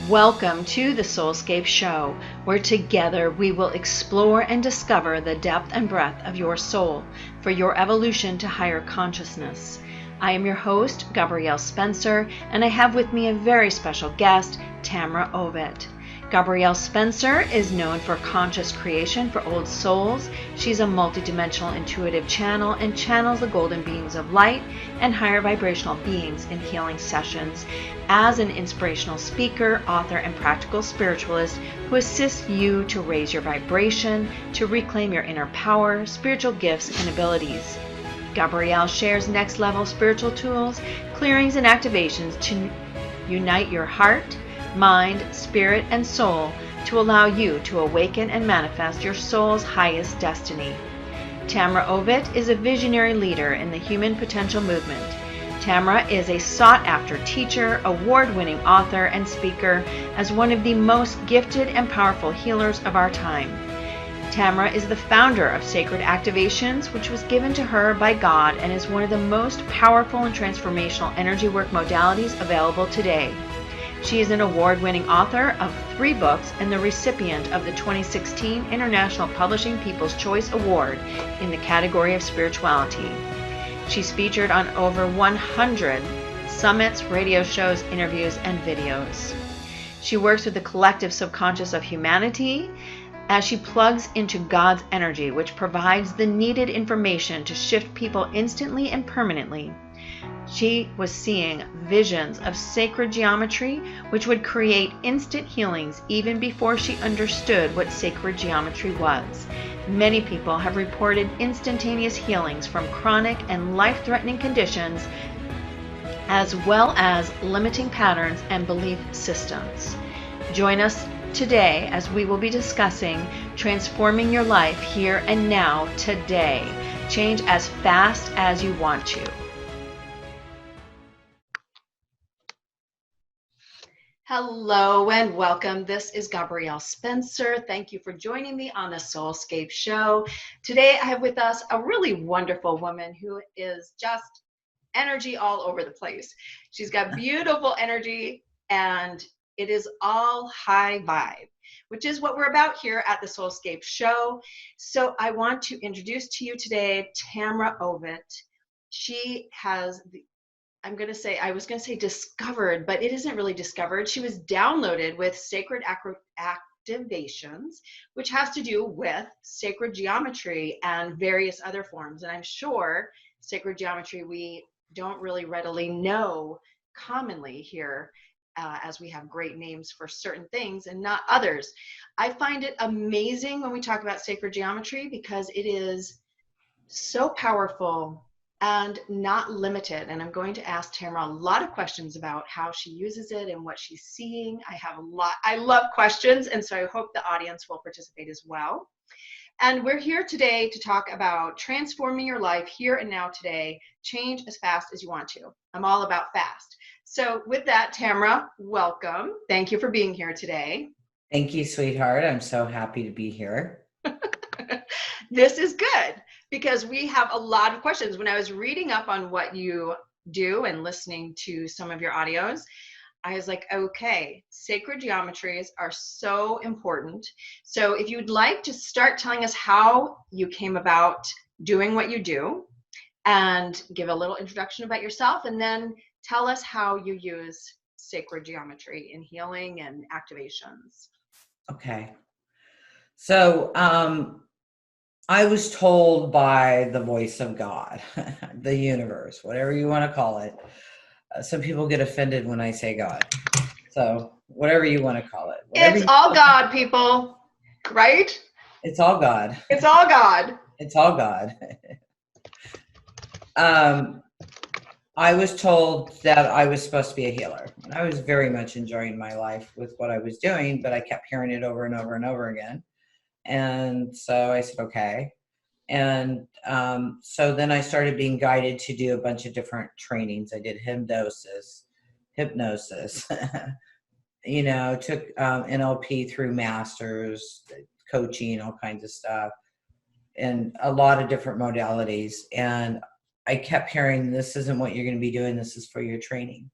Welcome to the SoulScape Show, where together we will explore and discover the depth and breadth of your soul for your evolution to higher consciousness. I am your host, Gabrielle Spencer, and I have with me a very special guest, Tamra Oviatt. Gabrielle Spencer is known for conscious creation for old souls. She's a multidimensional intuitive channel and channels the golden beings of light and higher vibrational beings in healing sessions as an inspirational speaker, author, and practical spiritualist who assists you to raise your vibration, to reclaim your inner power, spiritual gifts, and abilities. Gabrielle shares next-level spiritual tools, clearings, and activations to unite your heart, mind, spirit, and soul to allow you to awaken and manifest your soul's highest destiny. Tamra Oviatt is a visionary leader in the human potential movement. Tamra is a sought-after teacher, award-winning author, and speaker as one of the most gifted and powerful healers of our time. Tamra is the founder of Sacred Activations, which was given to her by God and is one of the most powerful and transformational energy work modalities available today. She is an award-winning author of 3 books and the recipient of the 2016 International Publishing People's Choice Award in the category of spirituality. She's featured on over 100 summits, radio shows, interviews, and videos. She works with the collective subconscious of humanity as she plugs into God's energy, which provides the needed information to shift people instantly and permanently. She was seeing visions of sacred geometry, which would create instant healings even before she understood what sacred geometry was. Many people have reported instantaneous healings from chronic and life-threatening conditions, as well as limiting patterns and belief systems. Join us today as we will be discussing transforming your life here and now today. Change as fast as you want to. Hello and welcome. This is Gabrielle Spencer. Thank you for joining me on the SoulScape Show. Today I have with us a really wonderful woman who is just energy all over the place. She's got beautiful energy and it is all high vibe, which is what we're about here at the SoulScape Show. So I want to introduce to you today Tamra Oviatt. She has I was going to say discovered, but it isn't really discovered. She was downloaded with Sacred Activations, which has to do with sacred geometry and various other forms. And I'm sure sacred geometry we don't really readily know commonly here, as we have great names for certain things and not others. I find it amazing when we talk about sacred geometry because it is so powerful and not limited. And I'm going to ask Tamra a lot of questions about how she uses it and what she's seeing. I love questions, and so I hope the audience will participate as well. And we're here today to talk about transforming your life here and now today. Change as fast as you want to. I'm all about fast. So with that, Tamra, welcome. Thank you for being here today. Thank you, sweetheart. I'm so happy to be here. This is good because we have a lot of questions. When I was reading up on what you do and listening to some of your audios, I was like, okay, sacred geometries are so important. So if you'd like to start telling us how you came about doing what you do and give a little introduction about yourself, and then tell us how you use sacred geometry in healing and activations. Okay. So, I was told by the voice of God, the universe, whatever you want to call it. Some people get offended when I say God. So whatever you want to call it. It's all God, people, right? It's all God. It's all God. It's all God. I was told that I was supposed to be a healer. And I was very much enjoying my life with what I was doing, but I kept hearing it over and over and over again. And so I said, okay. And so then I started being guided to do a bunch of different trainings. I did hypnosis, took NLP through masters, coaching, all kinds of stuff, and a lot of different modalities. And I kept hearing, this isn't what you're going to be doing. This is for your training.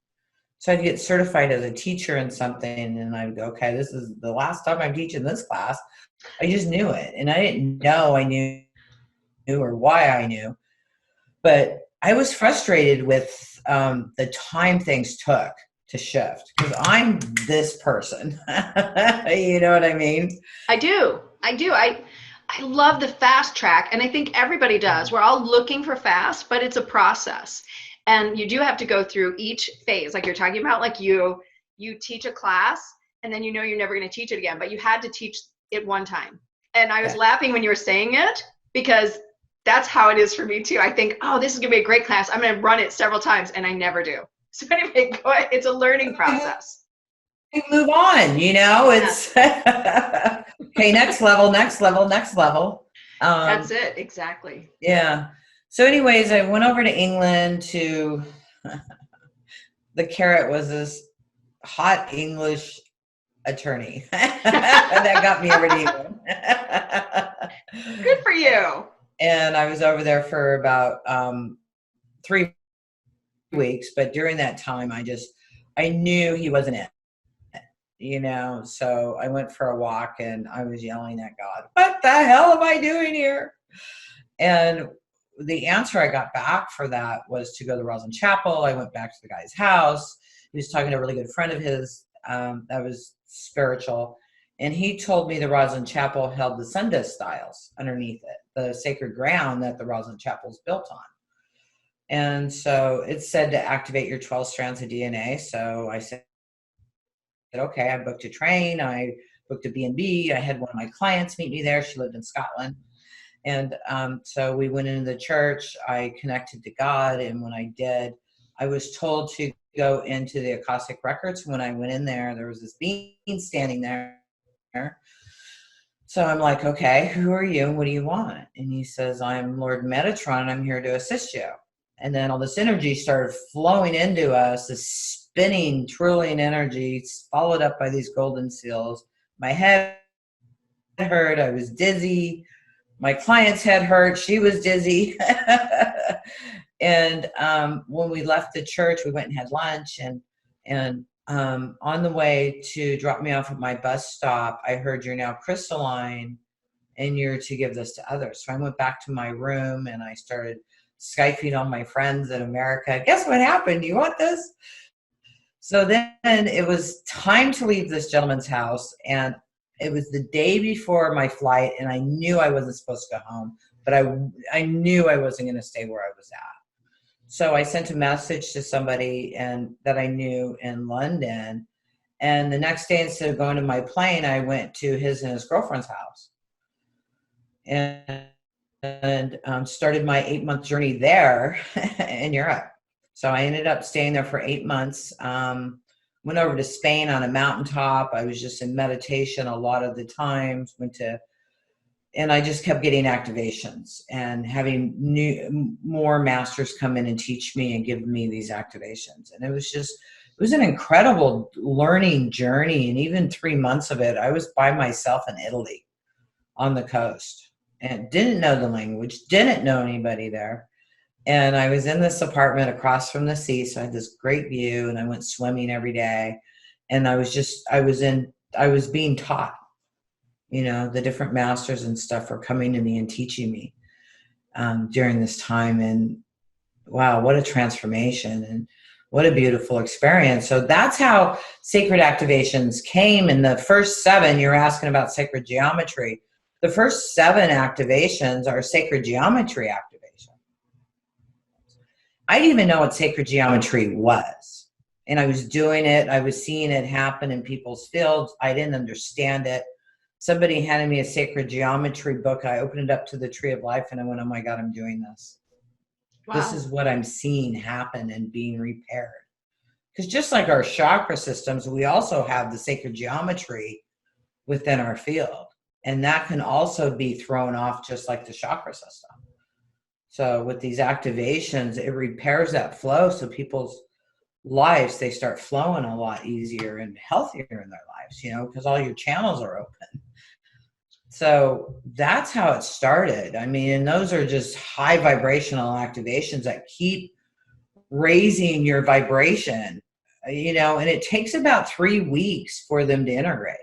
So I'd get certified as a teacher in something, and I would go, okay, this is the last time I'm teaching this class. I just knew it, and I didn't know I knew or why I knew, but I was frustrated with the time things took to shift, because I'm this person. You know what I mean? I do. I love the fast track, and I think everybody does. We're all looking for fast, but it's a process. And you do have to go through each phase, like you're talking about, like you teach a class and then you know you're never going to teach it again, but you had to teach it one time. And I was laughing when you were saying it, because that's how it is for me too. I think, oh, this is going to be a great class, I'm going to run it several times, and I never do. So anyway, go ahead. It's a learning process. Move on, you know, it's okay, next level. That's it, exactly. Yeah. So anyways, I went over to England to the carrot was this hot English attorney. That got me over to England. Good for you. And I was over there for about 3 weeks, but during that time I knew he wasn't it. You know, so I went for a walk and I was yelling at God, what the hell am I doing here? And the answer I got back for that was to go to the Roslyn Chapel. I went back to the guy's house. He was talking to a really good friend of his that was spiritual. And he told me the Roslyn Chapel held the sundial styles underneath it, the sacred ground that the Roslyn Chapel is built on. And so it said to activate your 12 strands of DNA. So I said, okay, I booked a train, I booked a B&B, I had one of my clients meet me there. She lived in Scotland. And so we went into the church, I connected to God, and when I did, I was told to go into the Akashic records. When I went in there, there was this being standing there. So I'm like, okay, who are you? What do you want? And he says, I'm Lord Metatron, and I'm here to assist you. And then all this energy started flowing into us, this spinning, twirling energy, followed up by these golden seals. My head hurt. I was dizzy. My client's head hurt. She was dizzy. And when we left the church, we went and had lunch. And on the way to drop me off at my bus stop, I heard, you're now crystalline and you're to give this to others. So I went back to my room and I started Skyping all my friends in America. Guess what happened? You want this? So then it was time to leave this gentleman's house, and it was the day before my flight, and I knew I wasn't supposed to go home, but I knew I wasn't going to stay where I was at. So I sent a message to somebody that I knew in London, and the next day, instead of going to my plane, I went to his and his girlfriend's house and started my 8-month journey there in Europe. So I ended up staying there for 8 months. Went over to Spain on a mountaintop. I was just in meditation a lot of the times. And I just kept getting activations and having more masters come in and teach me and give me these activations. And it was an incredible learning journey. And even 3 months of it, I was by myself in Italy on the coast and didn't know the language, didn't know anybody there. And I was in this apartment across from the sea, so I had this great view, and I went swimming every day. And I was being taught, the different masters and stuff were coming to me and teaching me during this time. And wow, what a transformation and what a beautiful experience. So that's how sacred activations came. And the first 7, you're asking about sacred geometry. The first 7 activations are sacred geometry activations. I didn't even know what sacred geometry was. And I was doing it. I was seeing it happen in people's fields. I didn't understand it. Somebody handed me a sacred geometry book. I opened it up to the Tree of Life and I went, oh my God, I'm doing this. Wow. This is what I'm seeing happen and being repaired. Because just like our chakra systems, we also have the sacred geometry within our field. And that can also be thrown off just like the chakra system. So with these activations, it repairs that flow. So people's lives, they start flowing a lot easier and healthier in their lives, because all your channels are open. So that's how it started. I mean, and those are just high vibrational activations that keep raising your vibration and it takes about 3 weeks for them to integrate.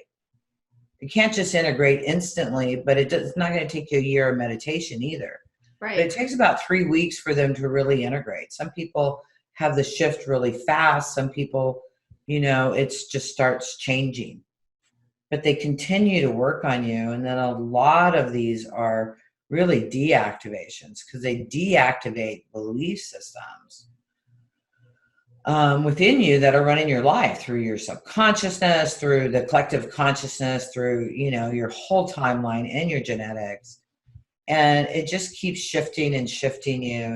You can't just integrate instantly, but it's not going to take you a year of meditation either. Right. But it takes about 3 weeks for them to really integrate. Some people have the shift really fast. Some people, it just starts changing. But they continue to work on you. And then a lot of these are really deactivations because they deactivate belief systems within you that are running your life through your subconsciousness, through the collective consciousness, through, your whole timeline and your genetics. And it just keeps shifting and shifting you.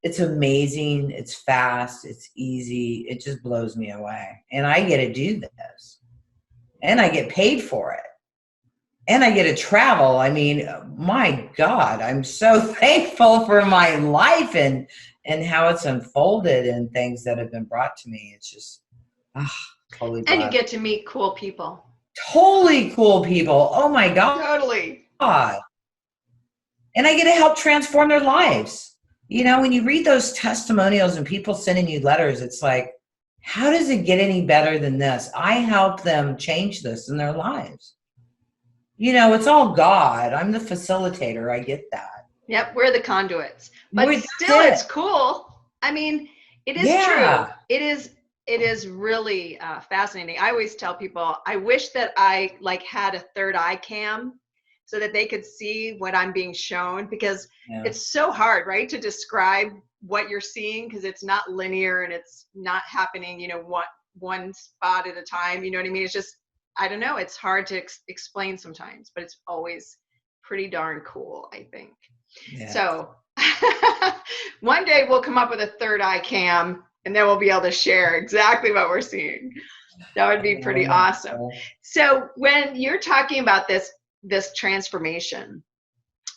It's amazing. It's fast. It's easy. It just blows me away. And I get to do this. And I get paid for it. And I get to travel. I mean, my God, I'm so thankful for my life and how it's unfolded and things that have been brought to me. It's just, totally. And you get to meet cool people. Totally cool people. Oh my God. Totally. And I get to help transform their lives. When you read those testimonials and people sending you letters, it's like, how does it get any better than this? I help them change this in their lives. It's all God. I'm the facilitator. I get that. Yep, we're the conduits. But still, it's cool. I mean, it is true. It is really fascinating. I always tell people, I wish that I had a third eye cam so that they could see what I'm being shown, because it's so hard, right, to describe what you're seeing, because it's not linear and it's not happening, one spot at a time. You know what I mean? It's just, I don't know. It's hard to explain sometimes, but it's always pretty darn cool, I think. Yeah. So one day we'll come up with a third eye cam and then we'll be able to share exactly what we're seeing. That would be pretty awesome. So when you're talking about this transformation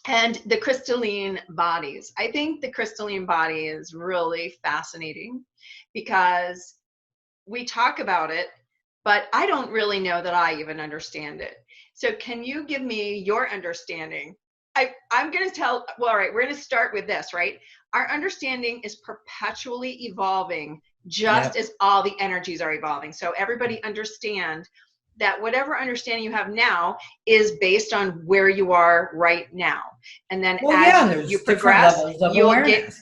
and the crystalline bodies, I think the crystalline body is really fascinating because we talk about it, but I don't really know that I even understand it. So can you give me your understanding? I'm going to tell, well, all right, we're going to start with this, right? Our understanding is perpetually evolving, just as all the energies are evolving. So everybody understand that whatever understanding you have now is based on where you are right now. And then as you progress, you'll get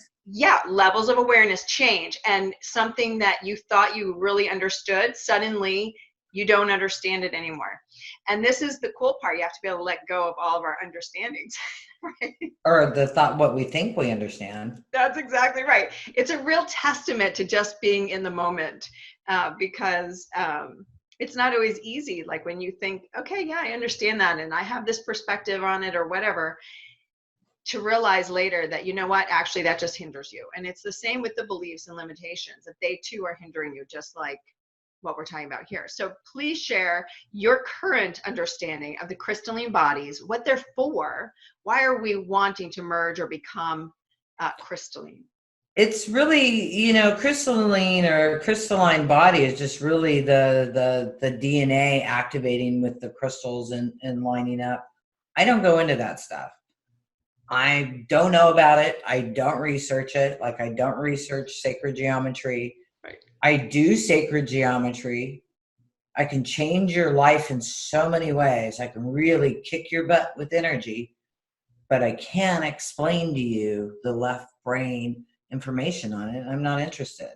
levels of awareness change, and something that you thought you really understood, suddenly you don't understand it anymore. And this is the cool part. You have to be able to let go of all of our understandings. Right? Or what we think we understand. That's exactly right. It's a real testament to just being in the moment, because it's not always easy. Like when you think, okay, yeah, I understand that, and I have this perspective on it or whatever, to realize later that, you know what, actually that just hinders you. And it's the same with the beliefs and limitations, that they too are hindering you, just like what we're talking about here. So please share your current understanding of the crystalline bodies, what they're for. Why are we wanting to merge or become crystalline? It's really, crystalline or crystalline body is just really the DNA activating with the crystals and lining up. I don't go into that stuff. I don't know about it. I don't research it. Like I don't research sacred geometry. Right. I do sacred geometry. I can change your life in so many ways. I can really kick your butt with energy, but I can't explain to you the left brain information on it. I'm not interested,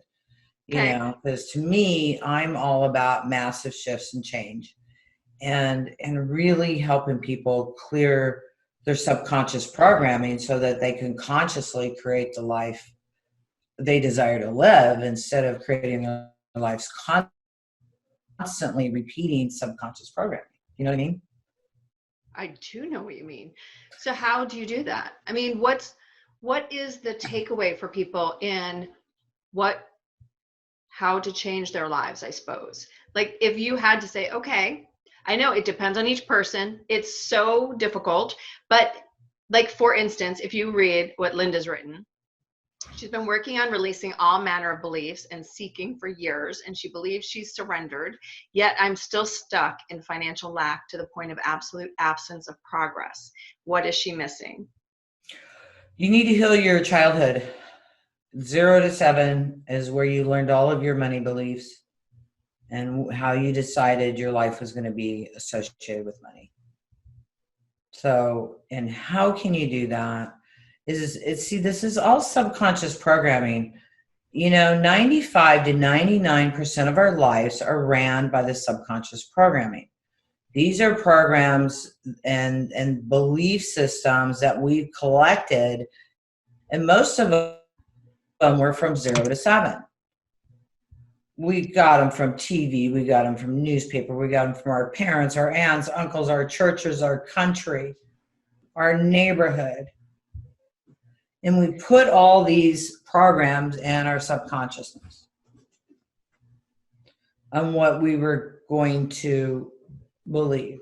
because to me, I'm all about massive shifts and change and really helping people clear their subconscious programming so that they can consciously create the life they desire to live, instead of creating their lives constantly repeating subconscious programming. You know what I mean? I do know what you mean. So how do you do that? I mean, what is the takeaway for people in how to change their lives, I suppose? Like if you had to say, okay, I know it depends on each person. It's so difficult, but like, for instance, if you read what Linda's written, she's been working on releasing all manner of beliefs and seeking for years, and she believes she's surrendered, yet I'm still stuck in financial lack to the point of absolute absence of progress. What is she missing? You need to heal your childhood. 0 to 7 is where you learned all of your money beliefs and how you decided your life was going to be associated with money. So, and how can you do that? See, this is all subconscious programming. 95 to 99% of our lives are ran by the subconscious programming. These are programs and belief systems that we've collected, and most of them were from 0 to 7. We got them from TV, we got them from newspaper, we got them from our parents, our aunts, uncles, our churches, our country, our neighborhood. And we put all these programs in our subconsciousness on what we were going to believe.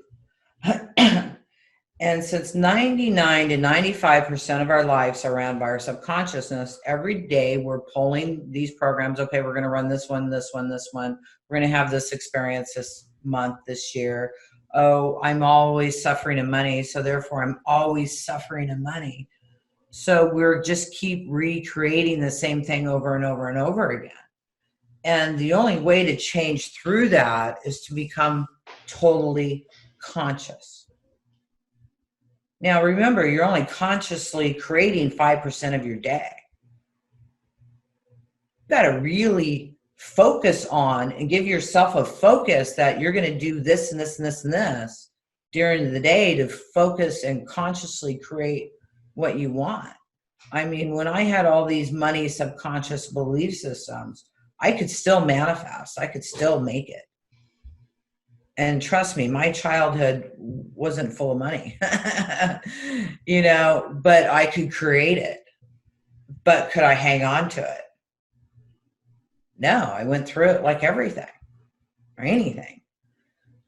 And since 99 to 95% of our lives are ran by our subconsciousness, every day we're pulling these programs. Okay, we're going to run this one, this one, this one. We're going to have this experience this month, this year. Oh, I'm always suffering in money, so therefore I'm always suffering in money. So we're just keep recreating the same thing over and over and over again. And the only way to change through that is to become totally conscious. Now, remember, you're only consciously creating 5% of your day. You've got to really focus on and give yourself a focus that you're going to do this and this and this and this during the day to focus and consciously create what you want. I mean, when I had all these money subconscious belief systems, I could still manifest. I could still make it. And trust me, my childhood wasn't full of money, but I could create it. But could I hang on to it? No, I went through it like everything or anything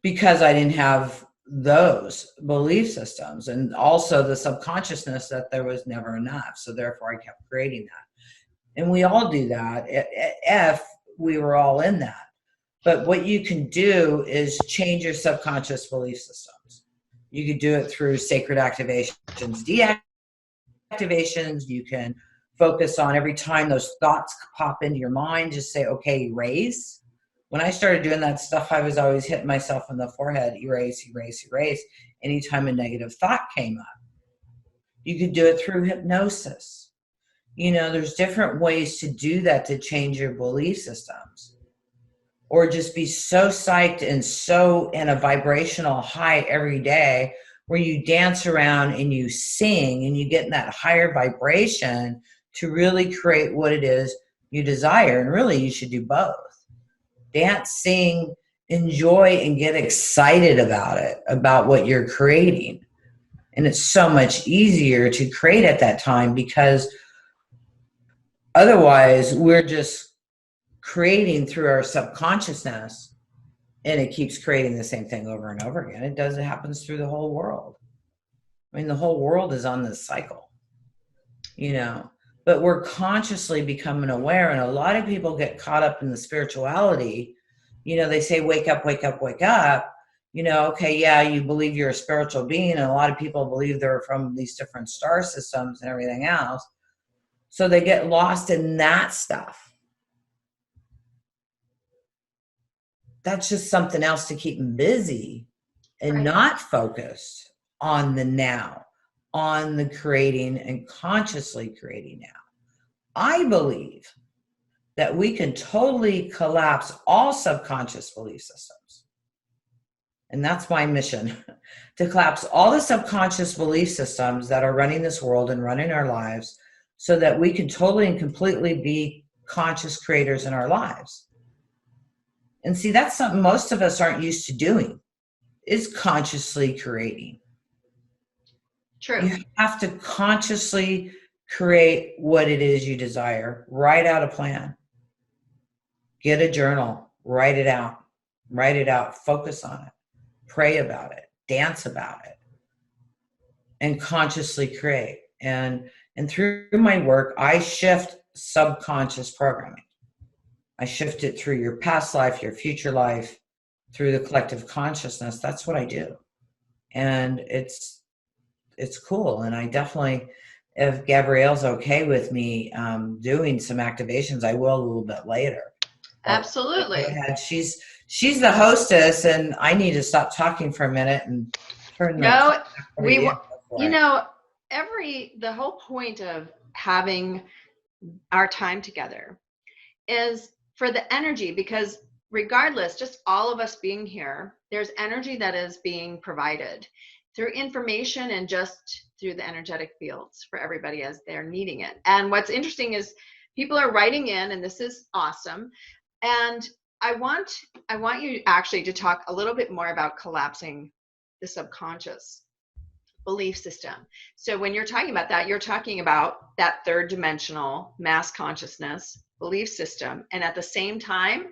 because I didn't have those belief systems and also the subconsciousness that there was never enough. So therefore I kept creating that. And we all do that if we were all in that. But what you can do is change your subconscious belief systems. You could do it through sacred activations, deactivations. You can focus on every time those thoughts pop into your mind, just say, okay, erase. When I started doing that stuff, I was always hitting myself on the forehead, erase, erase, erase, anytime a negative thought came up. You could do it through hypnosis. There's different ways to do that to change your belief systems. Or just be so psyched and so in a vibrational high every day where you dance around and you sing and you get in that higher vibration to really create what it is you desire. And really, you should do both. Dance, sing, enjoy, and get excited about it, about what you're creating. And it's so much easier to create at that time because otherwise we're just creating through our subconsciousness, and it keeps creating the same thing over and over again. It happens through the whole world. I mean, the whole world is on this cycle, but we're consciously becoming aware. And a lot of people get caught up in the spirituality. They say, wake up, wake up, wake up. Okay, yeah, you believe you're a spiritual being. And a lot of people believe they're from these different star systems and everything else. So they get lost in that stuff. That's just something else to keep them busy and not focused on the now, on the creating and consciously creating now. I believe that we can totally collapse all subconscious belief systems. And that's my mission, to collapse all the subconscious belief systems that are running this world and running our lives so that we can totally and completely be conscious creators in our lives. And see, that's something most of us aren't used to doing, is consciously creating. True. You have to consciously create what it is you desire. Write out a plan. Get a journal. Write it out. Focus on it. Pray about it. Dance about it. And consciously create. And through my work, I shift subconscious programming. I shift it through your past life, your future life, through the collective consciousness. That's what I do. And it's cool. And I definitely if Gabrielle's okay with me doing some activations, I will a little bit later. Absolutely. Go ahead. She's the hostess, and I need to stop talking for a minute and turn the No, the whole point of having our time together is for the energy, because regardless, just all of us being here, there's energy that is being provided through information and just through the energetic fields for everybody as they're needing it. And what's interesting is people are writing in, and this is awesome. And I want you actually to talk a little bit more about collapsing the subconscious belief system. So when you're talking about that, you're talking about that third dimensional mass consciousness belief system, and at the same time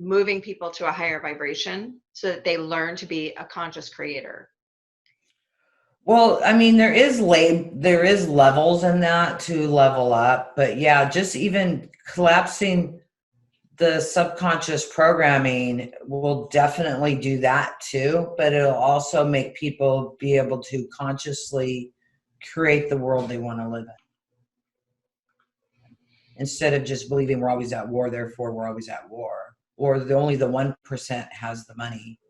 moving people to a higher vibration so that they learn to be a conscious creator. Well, I mean, there is levels in that to level up, but yeah, just even collapsing the subconscious programming will definitely do that too, but it'll also make people be able to consciously create the world they want to live in. Instead of just believing we're always at war, therefore we're always at war, or only the 1% has the money.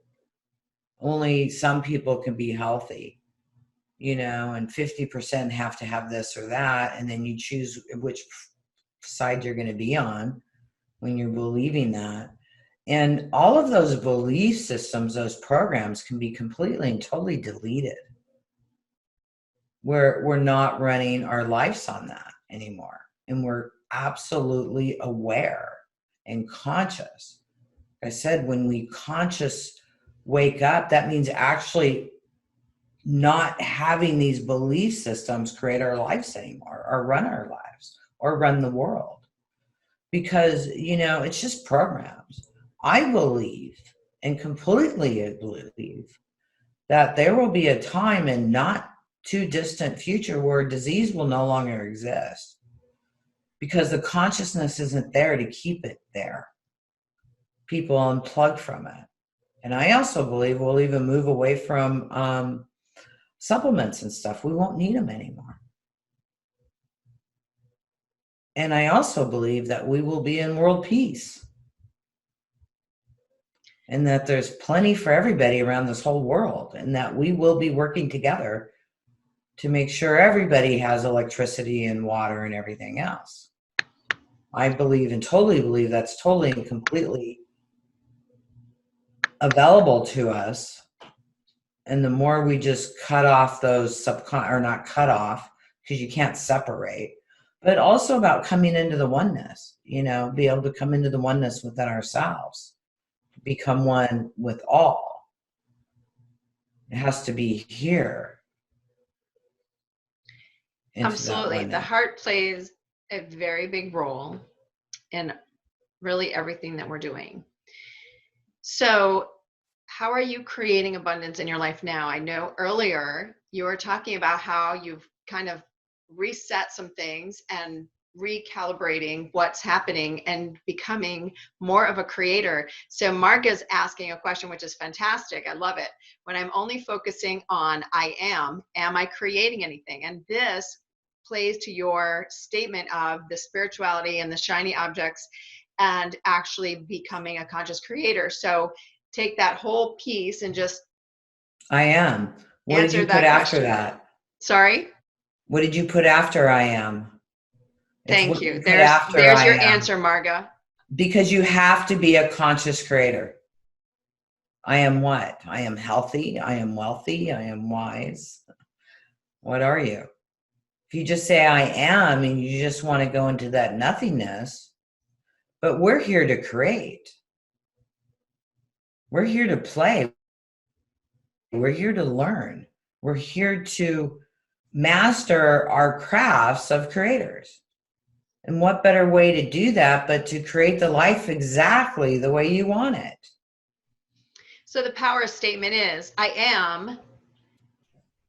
Only some people can be healthy, and 50% have to have this or that, and then you choose which side you're going to be on when you're believing that. And all of those belief systems, those programs can be completely and totally deleted. We're not running our lives on that anymore. And we're absolutely aware and conscious. Like I said, when we conscious wake up, that means actually not having these belief systems create our lives anymore, or run our lives, or run the world. Because, it's just programs. I believe, and completely believe, that there will be a time in not too distant future where disease will no longer exist, because the consciousness isn't there to keep it there. People unplug from it. And I also believe we'll even move away from supplements and stuff. We won't need them anymore. And I also believe that we will be in world peace, and that there's plenty for everybody around this whole world, and that we will be working together to make sure everybody has electricity and water and everything else. I believe and totally believe that's totally and completely available to us. And the more we just cut off those or not cut off, because you can't separate, but also about coming into the oneness, be able to come into the oneness within ourselves, become one with all. It has to be here. Absolutely. The heart plays a very big role in really everything that we're doing. So how are you creating abundance in your life now? I know earlier you were talking about how you've kind of reset some things and recalibrating what's happening and becoming more of a creator. So Mark is asking a question, which is fantastic. I love it. When I'm only focusing on am I creating anything? And this plays to your statement of the spirituality and the shiny objects and actually becoming a conscious creator. So take that whole piece and just I am. What did you put after that? Sorry? What did you put after I am? Thank you. There's your answer, Marga. Because you have to be a conscious creator. I am what? I am healthy. I am wealthy. I am wise. What are you? If you just say I am and you just want to go into that nothingness, but we're here to create. We're here to play. We're here to learn. We're here to master our crafts of creators. And what better way to do that but to create the life exactly the way you want it? So the power statement is, I am.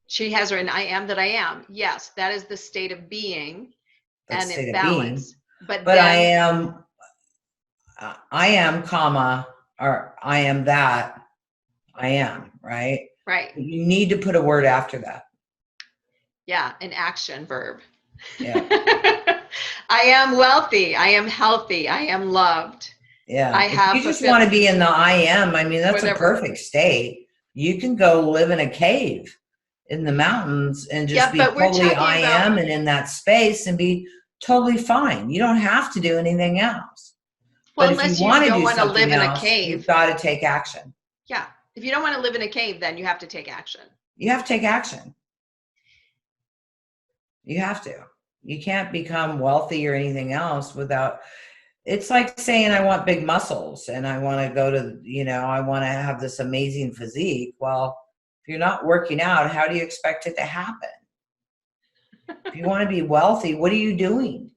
She has written, I am that I am. Yes, that is the state of being. That's and in balance. But then, I am, comma, or I am that. I am, right? Right. You need to put a word after that. Yeah, an action verb. Yeah. I am wealthy. I am healthy. I am loved. Yeah. I If have you just want to be in the I am, I mean, that's a whatever. perfect state. You can go live in a cave in the mountains and just Yeah, be but we're totally talking I about, am and in that space and be totally fine. You don't have to do anything else. well, But if you unless you want to don't do want to live something in a else, you've cave. got to take action. Yeah. If you don't want to live in a cave, then you have to take action. You have to take action. You have to. You can't become wealthy or anything else without. It's like saying I want big muscles and I want to go to, I want to have this amazing physique. Well, if you're not working out, how do you expect it to happen? If you want to be wealthy, what are you doing?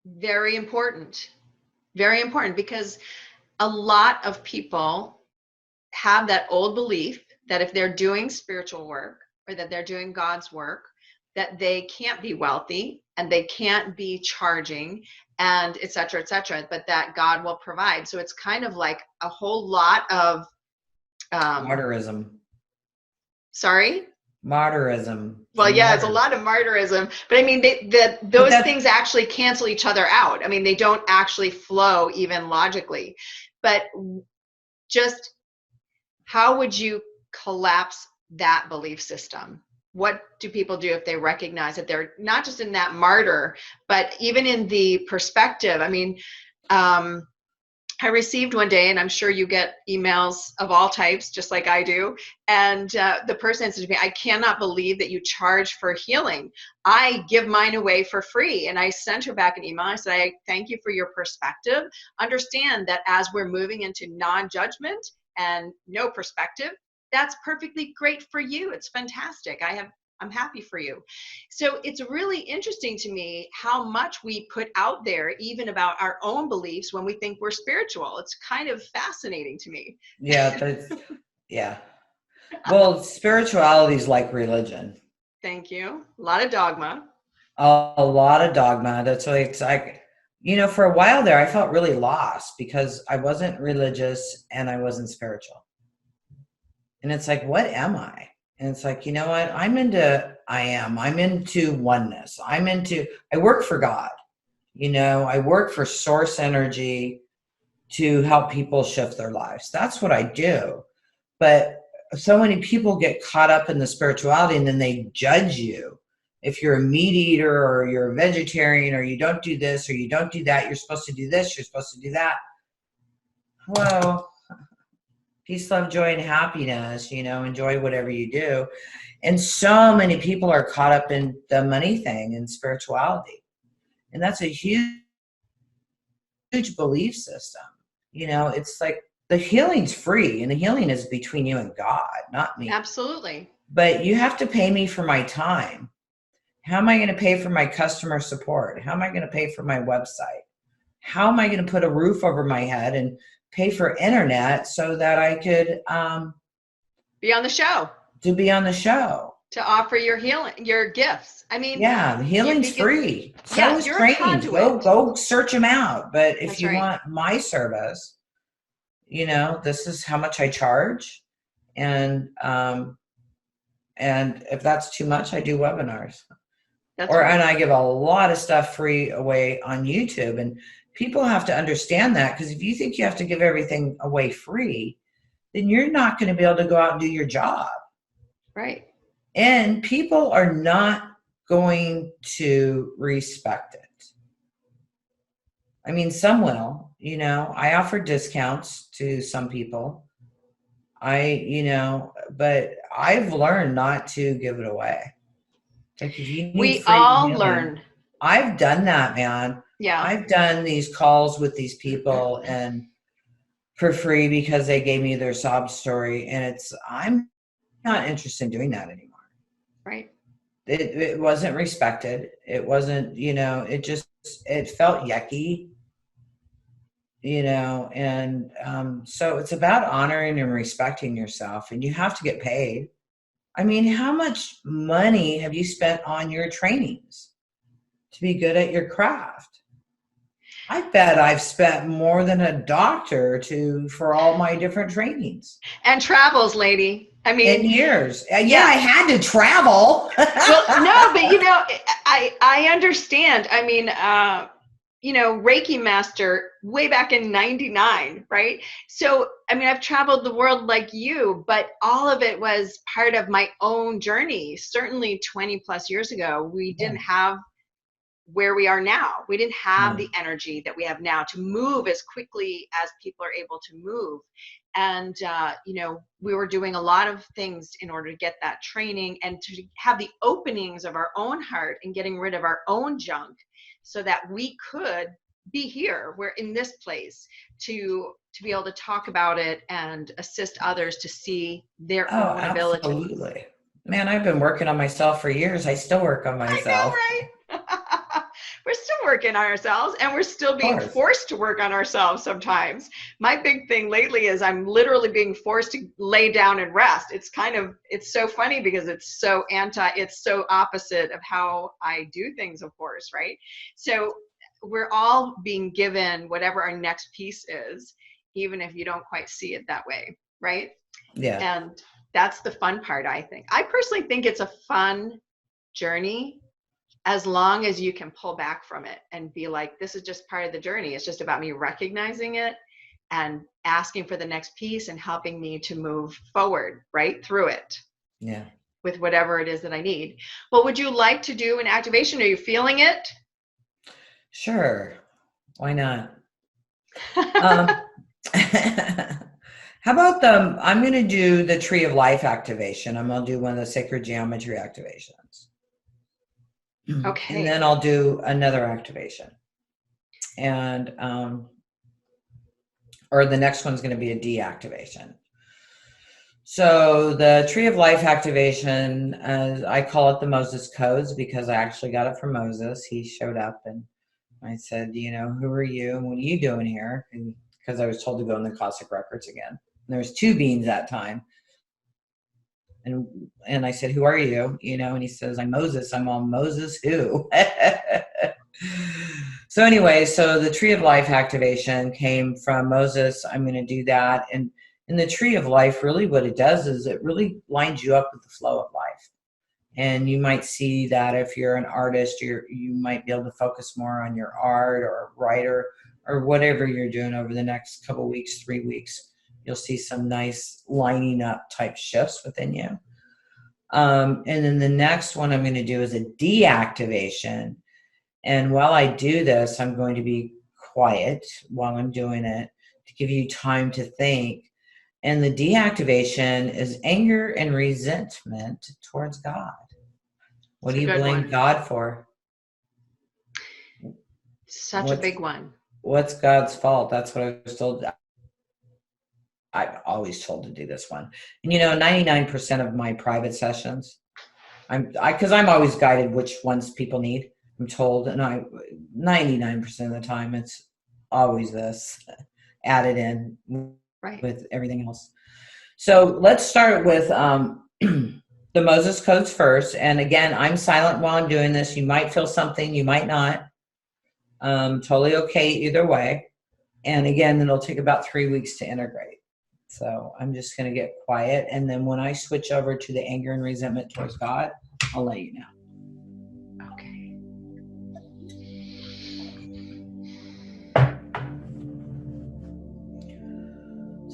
Very important. Very important, because a lot of people have that old belief that if they're doing spiritual work or that they're doing God's work, that they can't be wealthy and they can't be charging and et cetera, but that God will provide. So it's kind of like a whole lot of, Martyrism. sorry? Martyrism. Well, yeah, it's a lot of martyrism, but I mean, those things actually cancel each other out. I mean, they don't actually flow even logically, but just how would you collapse that belief system? What do people do if they recognize that they're not just in that martyr, but even in the perspective? I mean, I received one day, and I'm sure you get emails of all types, just like I do. And the person said to me, I cannot believe that you charge for healing. I give mine away for free. And I sent her back an email. I said, I thank you for your perspective. Understand that as we're moving into non-judgment and no perspective, that's perfectly great for you. It's fantastic. I'm happy for you. So it's really interesting to me how much we put out there, even about our own beliefs, when we think we're spiritual. It's kind of fascinating to me. Yeah, yeah. Well, spirituality is like religion. Thank you. A lot of dogma. A lot of dogma. That's really exciting. For a while there, I felt really lost because I wasn't religious and I wasn't spiritual. And it's like, what am I? And it's like, you know what? I'm into oneness. I work for God. I work for source energy to help people shift their lives. That's what I do. But so many people get caught up in the spirituality and then they judge you. If you're a meat eater or you're a vegetarian or you don't do this or you don't do that, you're supposed to do this, you're supposed to do that. Hello. Peace, love, joy, and happiness, enjoy whatever you do. And so many people are caught up in the money thing and spirituality. And that's a huge belief system. It's like the healing's free and the healing is between you and God, not me. Absolutely. But you have to pay me for my time. How am I going to pay for my customer support? How am I going to pay for my website? How am I going to put a roof over my head and pay for internet so that I could be on the show? To be on the show. To offer your healing, your gifts. I mean, yeah, the healing's free. So is you're trainings. Go search them out. But if you want my service, this is how much I charge. And if that's too much, I do webinars. And I give a lot of stuff free away on YouTube. And people have to understand that, because if you think you have to give everything away free, then you're not going to be able to go out and do your job. Right. And people are not going to respect it. I mean, some will, I offer discounts to some people. But I've learned not to give it away. Like, if you need we free all healing, learn. I've done that, man. Yeah. I've done these calls with these people and for free because they gave me their sob story. And I'm not interested in doing that anymore. Right. It wasn't respected. It wasn't, it felt yucky, and so it's about honoring and respecting yourself, and you have to get paid. I mean, how much money have you spent on your trainings to be good at your craft? I bet I've spent more than a doctor for all my different trainings. And travels, lady. I In mean, years. Yeah, yeah. I had to travel. Well, no, but I understand. I mean, Reiki master way back in 99, right? So, I mean, I've traveled the world like you, but all of it was part of my own journey. Certainly 20 plus years ago, we Yeah. didn't have where we are now. We didn't have No. the energy that we have now to move as quickly as people are able to move. And, we were doing a lot of things in order to get that training and to have the openings of our own heart and getting rid of our own junk so that we could be here. We're in this place to be able to talk about it and assist others to see their Oh, own ability. absolutely. Man, I've been working on myself for years. I still work on myself. I know, right? We're still working on ourselves, and we're still being forced to work on ourselves sometimes. My big thing lately is I'm literally being forced to lay down and rest. It's so funny because it's so opposite of how I do things, of course, right? So we're all being given whatever our next piece is, even if you don't quite see it that way, right? Yeah. And that's the fun part, I think. I personally think it's a fun journey as long as you can pull back from it and be like, this is just part of the journey. It's just about me recognizing it and asking for the next piece and helping me to move forward right through it. Yeah. With whatever it is that I need. Well, would you like to do an activation? Are you feeling it? Sure. Why not? How about I'm going to do the Tree of Life activation. I'm going to do one of the sacred geometry activations. Okay. And then I'll do another activation. And, or the next one's going to be a deactivation. So the Tree of Life activation, I call it the Moses codes because I actually got it from Moses. He showed up and I said, who are you? And what are you doing here? Because I was told to go in the Cosmic Records again. And there was two beings that time. And I said, who are you? And he says, I'm Moses. I'm all Moses who? So anyway, so the Tree of Life activation came from Moses. I'm going to do that. And in the Tree of Life, really what it does is it really lines you up with the flow of life. And you might see that if you're an artist, you might be able to focus more on your art or writer or whatever you're doing over the next couple weeks, 3 weeks. You'll see some nice lining up type shifts within you. And then the next one I'm going to do is a deactivation. And while I do this, I'm going to be quiet while I'm doing it to give you time to think. And the deactivation is anger and resentment towards God. What do you blame God for? Such a big one. What's God's fault? That's what I was told. I'm always told to do this one. And 99% of my private sessions, because I'm always guided which ones people need. I'm told, and 99% of the time it's always this added in with everything else. So let's start with the Moses codes first. And again, I'm silent while I'm doing this. You might feel something, you might not. Totally okay either way. And again, it'll take about 3 weeks to integrate. So I'm just going to get quiet. And then when I switch over to the anger and resentment towards God, I'll let you know. Okay.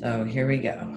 So here we go.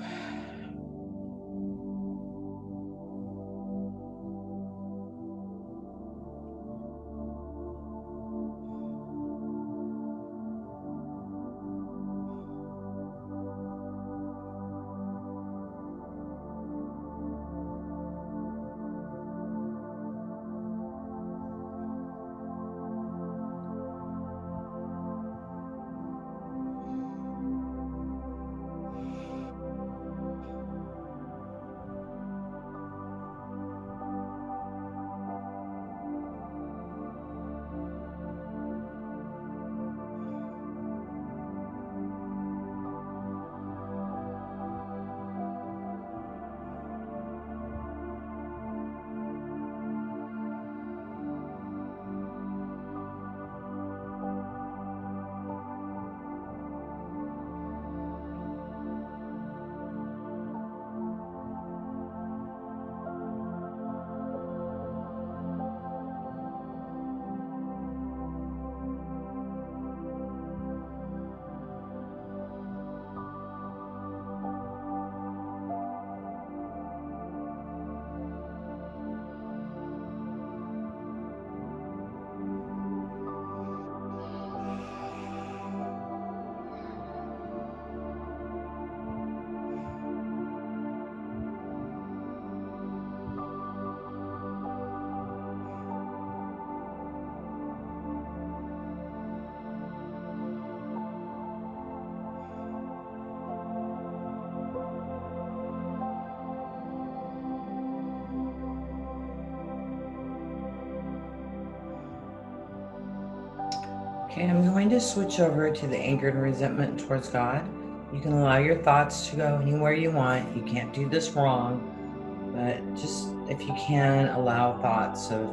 Okay, I'm going to switch over to the anger and resentment towards God. You can allow your thoughts to go anywhere you want. You can't do this wrong, but just if you can, allow thoughts of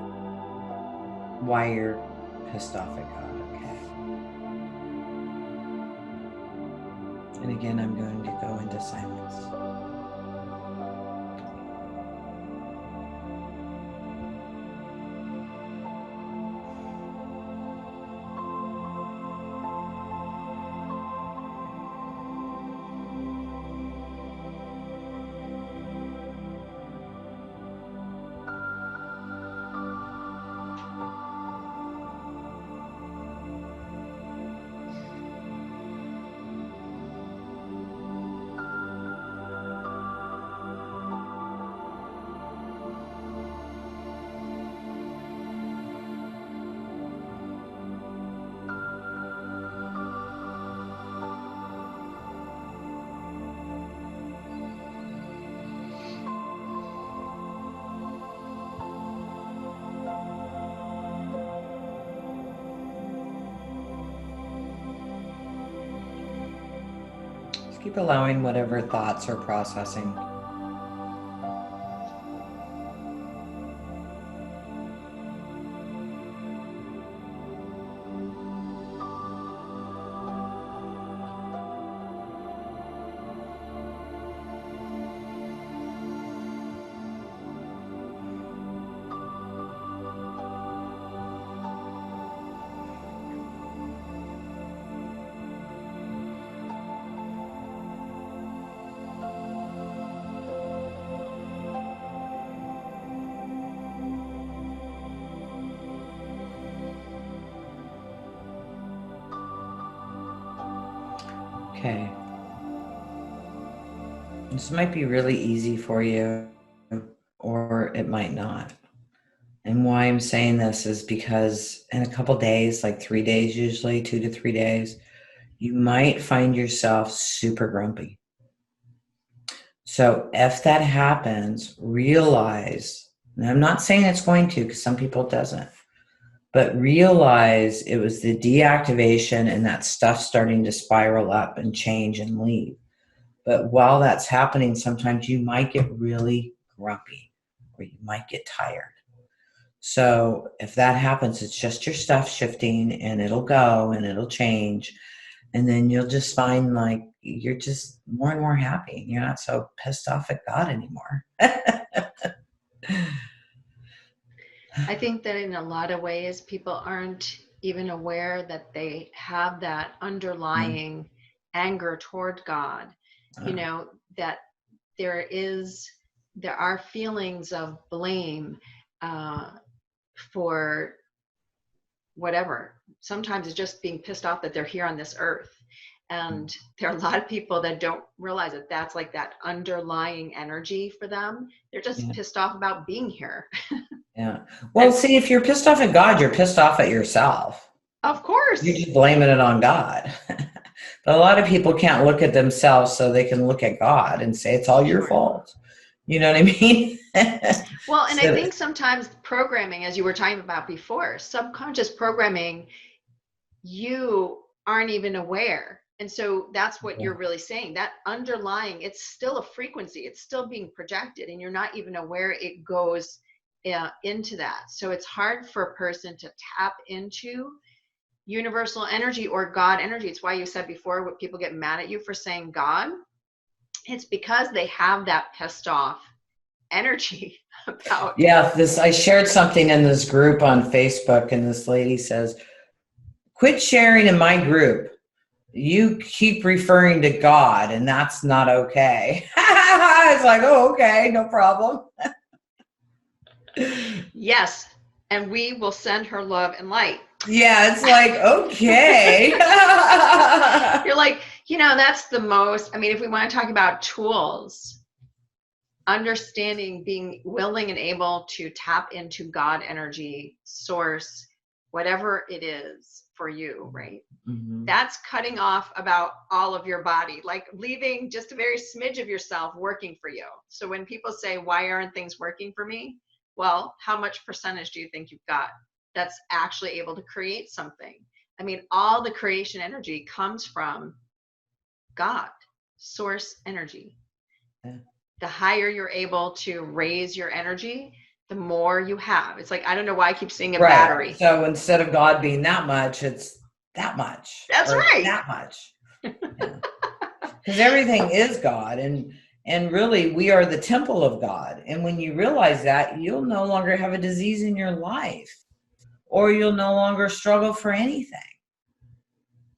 why you're pissed off at God, okay? And again, I'm going to go into silence. Just keep allowing whatever thoughts are processing. Okay. This might be really easy for you, or it might not. And why I'm saying this is because in a couple days, like 3 days usually, 2 to 3 days, you might find yourself super grumpy. So if that happens, realize, and I'm not saying it's going to, because some people it doesn't, but realize it was the deactivation and that stuff starting to spiral up and change and leave. But while that's happening, sometimes you might get really grumpy or you might get tired. So if that happens, it's just your stuff shifting and it'll go and it'll change. And then you'll just find like you're just more and more happy. You're not so pissed off at God anymore. I think that in a lot of ways, people aren't even aware that they have that underlying anger toward God. You know, that there are feelings of blame for whatever. Sometimes it's just being pissed off that they're here on this earth. And there are a lot of people that don't realize that that's like that underlying energy for them. They're just pissed off about being here. Yeah. Well, see, if you're pissed off at God, you're pissed off at yourself. Of course. You're just blaming it on God. But a lot of people can't look at themselves, so they can look at God and say, it's all your fault. You know what I mean? Well, and I think sometimes programming, as you were talking about before, subconscious programming, you aren't even aware. And so that's what you're really saying. That underlying, it's still a frequency. It's still being projected, and you're not even aware it goes into that. So it's hard for a person to tap into universal energy or God energy. It's why you said before, when people get mad at you for saying God, it's because they have that pissed off energy about. Yeah, I shared something in this group on Facebook, and this lady says, quit sharing in my group. You keep referring to God, and that's not okay. It's like, oh, okay, no problem. Yes, and we will send her love and light. Yeah, it's like, okay. You're like, that's the most, I mean, if we want to talk about tools, understanding, being willing and able to tap into God energy, source, whatever it is for you, right? Mm-hmm. That's cutting off about all of your body, like leaving just a very smidge of yourself working for you. So when people say, why aren't things working for me? Well, how much percentage do you think you've got that's actually able to create something? I mean, all the creation energy comes from God, source energy. Yeah. The higher you're able to raise your energy, the more you have. It's like, I don't know why I keep seeing a battery. So instead of God being that much, it's that much. That's or right. That much. Because everything is God, and really we are the temple of God. And when you realize that, you'll no longer have a disease in your life, or you'll no longer struggle for anything.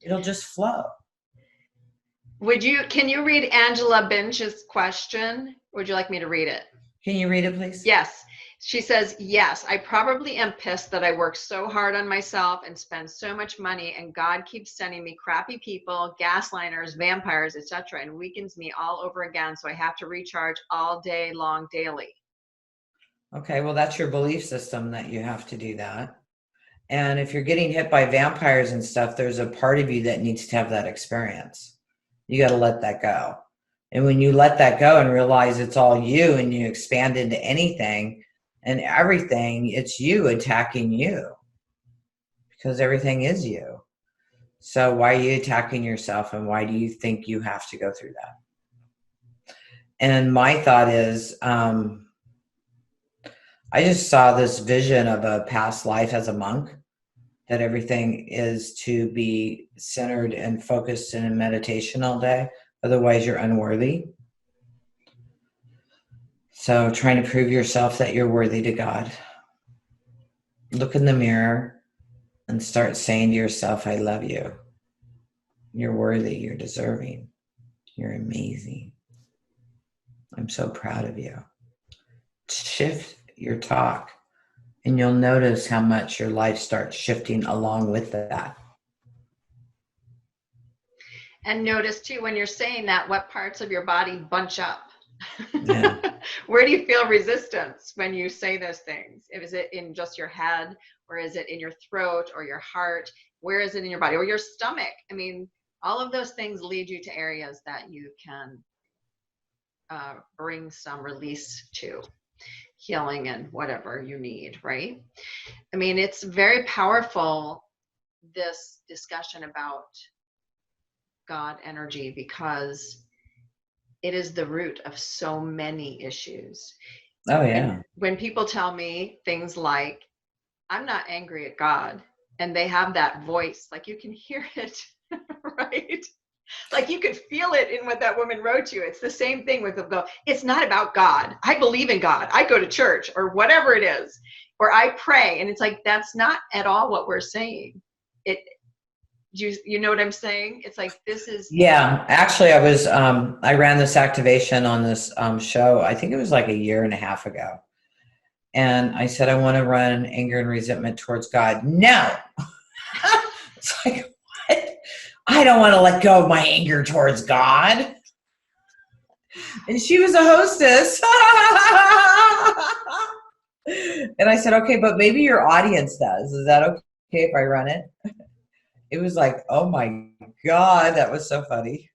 It'll just flow. Can you read Angela Bench's question? Would you like me to read it? Can you read it, please? Yes. She says, yes, I probably am pissed that I work so hard on myself and spend so much money, and God keeps sending me crappy people, gaslighters, vampires, etc., and weakens me all over again, so I have to recharge all day long daily. Okay, well, that's your belief system that you have to do that. And if you're getting hit by vampires and stuff, there's a part of you that needs to have that experience. You got to let that go. And when you let that go and realize it's all you, and you expand into anything and everything, it's you attacking you, because everything is you. So why are you attacking yourself, and why do you think you have to go through that? And my thought is, I just saw this vision of a past life as a monk, that everything is to be centered and focused in meditation all day. Otherwise, you're unworthy. So trying to prove yourself that you're worthy to God. Look in the mirror and start saying to yourself, I love you. You're worthy. You're deserving. You're amazing. I'm so proud of you. Shift your talk, and you'll notice how much your life starts shifting along with that. And notice too, when you're saying that, what parts of your body bunch up? Yeah. Where do you feel resistance when you say those things? Is it in just your head, or is it in your throat or your heart? Where is it in your body, or your stomach? I mean, all of those things lead you to areas that you can bring some release to, healing and whatever you need, right? I mean, it's very powerful, this discussion about God energy, because it is the root of so many issues. Oh, yeah. And when people tell me things like, I'm not angry at God, and they have that voice, like you can hear it, right? Like you could feel it in what that woman wrote to you. It's the same thing with them. Go, it's not about God. I believe in God. I go to church, or whatever it is, or I pray. And it's like, that's not at all what we're saying. You know what I'm saying? It's like, this is. Yeah, actually, I ran this activation on this show. I think it was like a year and a half ago. And I said, I want to run anger and resentment towards God. No. It's like, what? I don't want to let go of my anger towards God. And she was a hostess. And I said, okay, but maybe your audience does. Is that okay if I run it? It was like, oh my God, that was so funny.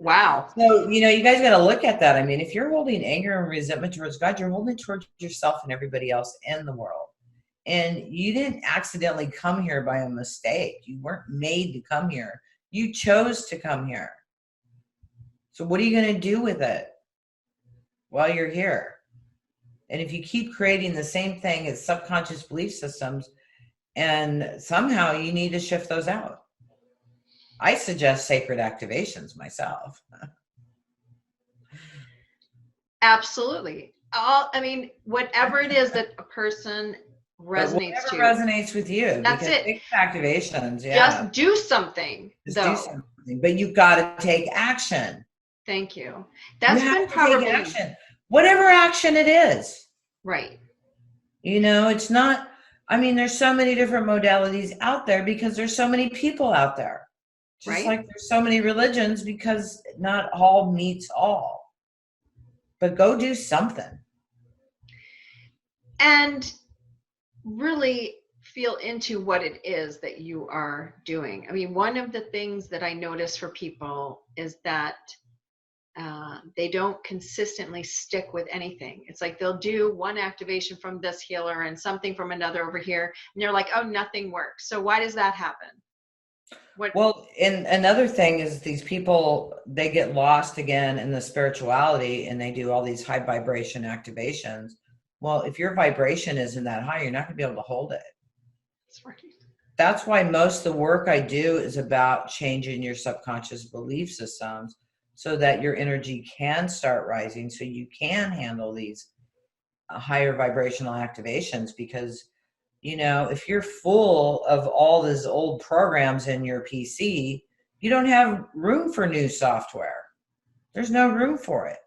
Wow. So, you guys got to look at that. I mean, if you're holding anger and resentment towards God, you're holding it towards yourself and everybody else in the world. And you didn't accidentally come here by a mistake. You weren't made to come here. You chose to come here. So what are you going to do with it while you're here? And if you keep creating the same thing as subconscious belief systems, and somehow you need to shift those out. I suggest sacred activations myself. Absolutely. I mean, whatever it is that a person resonates to. Resonates with you. That's it. Sacred activations, yeah. Just do something. Do something, but you've got to take action. Thank you. That's you have been to probably take action. Whatever action it is. Right. It's not. I mean, there's so many different modalities out there because there's so many people out there. Just like there's so many religions, because not all meets all. But go do something. And really feel into what it is that you are doing. I mean, one of the things that I notice for people is that they don't consistently stick with anything. It's like they'll do one activation from this healer and something from another over here, and they're like, oh, nothing works. So why does that happen? Well, and another thing is these people, they get lost again in the spirituality and they do all these high vibration activations. Well, if your vibration isn't that high, you're not going to be able to hold it. That's right. That's why most of the work I do is about changing your subconscious belief systems so that your energy can start rising, so you can handle these higher vibrational activations. Because, you know, if you're full of all these old programs in your PC, you don't have room for new software. There's no room for it.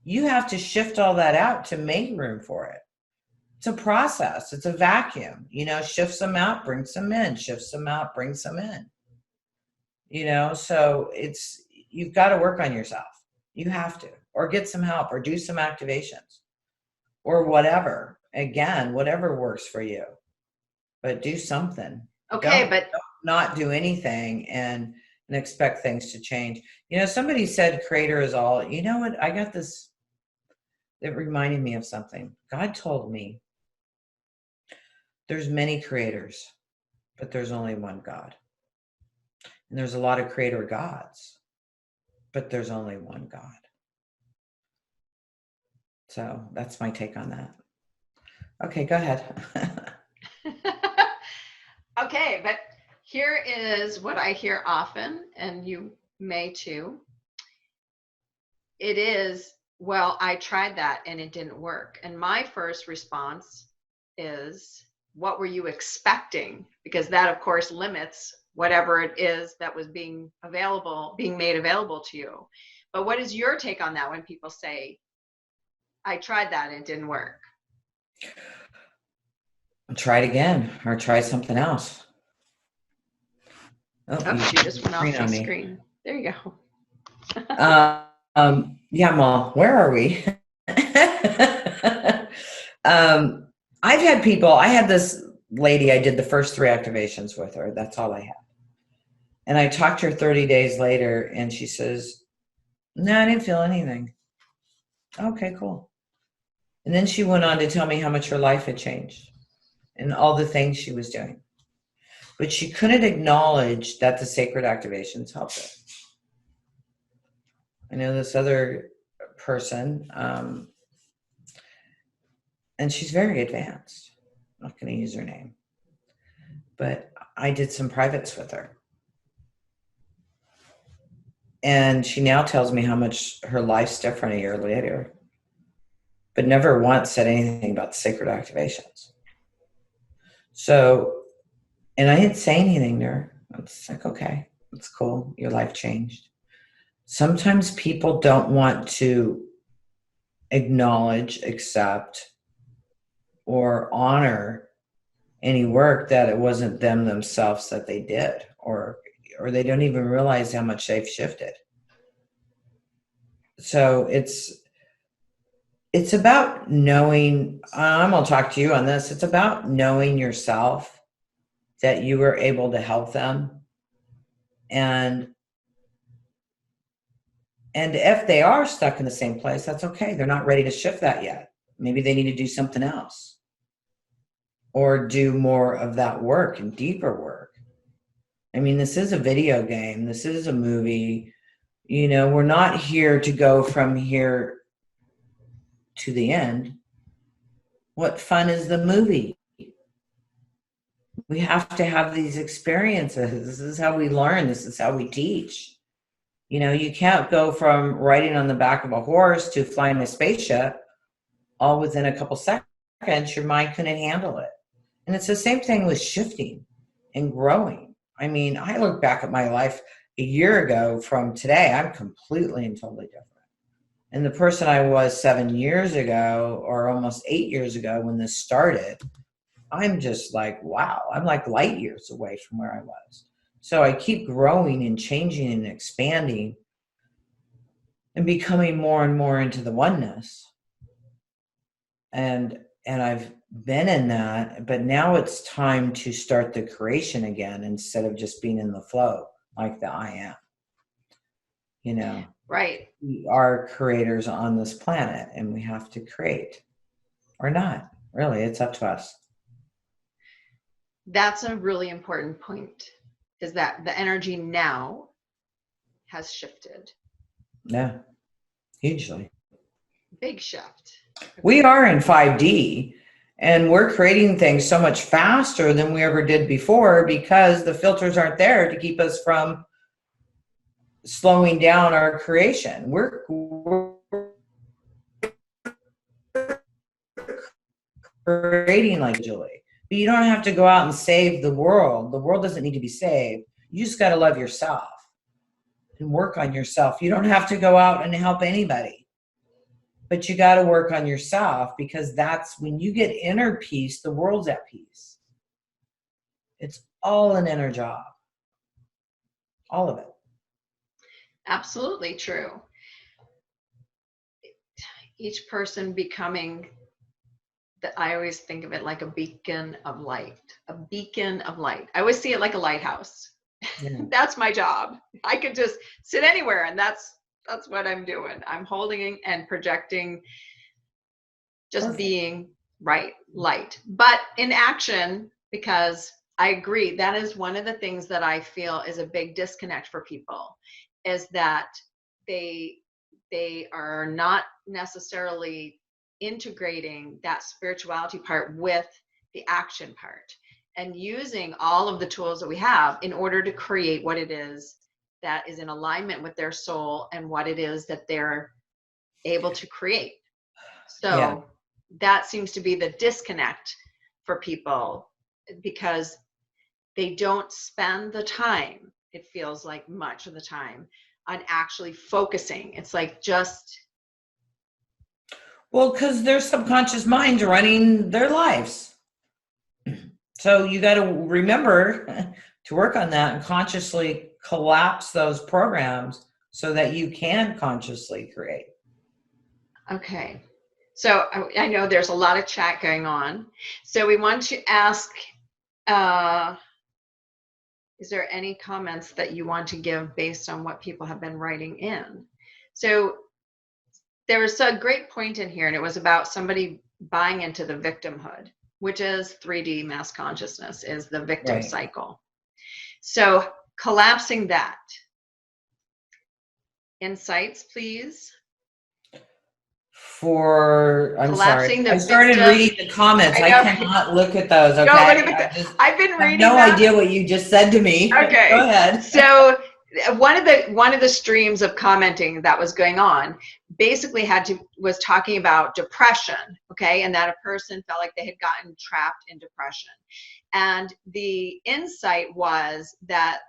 You have to shift all that out to make room for it. It's a process. It's a vacuum. You know, shift some out, bring some in, shift some out, bring some in. You know, so you've got to work on yourself. You have to, or get some help, or do some activations, or whatever. Again, whatever works for you. But do something. Okay, don't not do anything and expect things to change. You know, somebody said creator is all. You know what? I got this. It reminded me of something. God told me there's many creators, but there's only one God. And there's a lot of creator gods, but there's only one God. So that's my take on that. Okay, go ahead. Okay, but here is what I hear often, and you may too. It is, well, I tried that and it didn't work. And my first response is, what were you expecting? Because that, of course, limits whatever it is that was being made available to you. But what is your take on that when people say, I tried that and it didn't work? Try it again, or try something else. Oh, you just went off the screen. There you go. Yeah, Mom, where are we? I've had people, I had this lady, I did the first 3 activations with her. That's all I had. And I talked to her 30 days later and she says, no, I didn't feel anything. Okay, cool. And then she went on to tell me how much her life had changed and all the things she was doing. But she couldn't acknowledge that the sacred activations helped her. I know this other person, and she's very advanced. I'm not going to use her name. But I did some privates with her. And she now tells me how much her life's different a year later. But never once said anything about the sacred activations. So, and I didn't say anything to her. It's like, okay, it's cool. Your life changed. Sometimes people don't want to acknowledge, accept, or honor any work that it wasn't them themselves that they did, or they don't even realize how much they've shifted. So it's about knowing, I'm going to talk to you on this. It's about knowing yourself that you were able to help them. And if they are stuck in the same place, that's okay. They're not ready to shift that yet. Maybe they need to do something else or do more of that work and deeper work. I mean, this is a video game. This is a movie. You know, we're not here to go from here to the end. What fun is the movie? We have to have these experiences. This is how we learn. This is how we teach. You know, you can't go from riding on the back of a horse to flying a spaceship all within a couple seconds. Your mind couldn't handle it. And it's the same thing with shifting and growing. I mean, I look back at my life a year ago from today, I'm completely and totally different. And the person I was 7 years ago, or almost 8 years ago when this started, I'm just like, wow, I'm like light years away from where I was. So I keep growing and changing and expanding and becoming more and more into the oneness. And I've been in that, but now it's time to start the creation again instead of just being in the flow like the I am, you know. Right. We are creators on this planet, and we have to create or not. Really, it's up to us. That's a really important point, is that the energy now has shifted. Yeah, hugely. Big shift. We are in 5D, and we're creating things so much faster than we ever did before because the filters aren't there to keep us from slowing down our creation. We're creating like Julie, but you don't have to go out and save the world. The world doesn't need to be saved. You just got to love yourself and work on yourself. You don't have to go out and help anybody, but you got to work on yourself, because that's when you get inner peace, the world's at peace. It's all an inner job. All of it. Absolutely true. Each person becoming, I always think of it like a beacon of light. A beacon of light. I always see it like a lighthouse. Yeah. That's my job. I could just sit anywhere, and that's what I'm doing. I'm holding and projecting, just Perfect. Being light, but in action, because I agree, that is one of the things that I feel is a big disconnect for people, is that they are not necessarily integrating that spirituality part with the action part, and using all of the tools that we have in order to create what it is that is in alignment with their soul and what it is that they're able to create. So that seems to be the disconnect for people, because they don't spend the time, it feels like much of the time, on actually focusing. It's like just... Well, because their subconscious mind's running their lives. So you got to remember to work on that and consciously collapse those programs so that you can consciously create. Okay. So I know there's a lot of chat going on. So we want to ask, is there any comments that you want to give based on what people have been writing in? So there was a great point in here, and it was about somebody buying into the victimhood, which is 3D mass consciousness, is the victim cycle. So collapsing that. Insights, please. I'm sorry. I started reading the comments. I cannot look at those. Okay. No, look at I've been reading. No idea what you just said to me. Okay. Go ahead. So one of the streams of commenting that was going on basically was talking about depression. Okay. And that a person felt like they had gotten trapped in depression. And the insight was that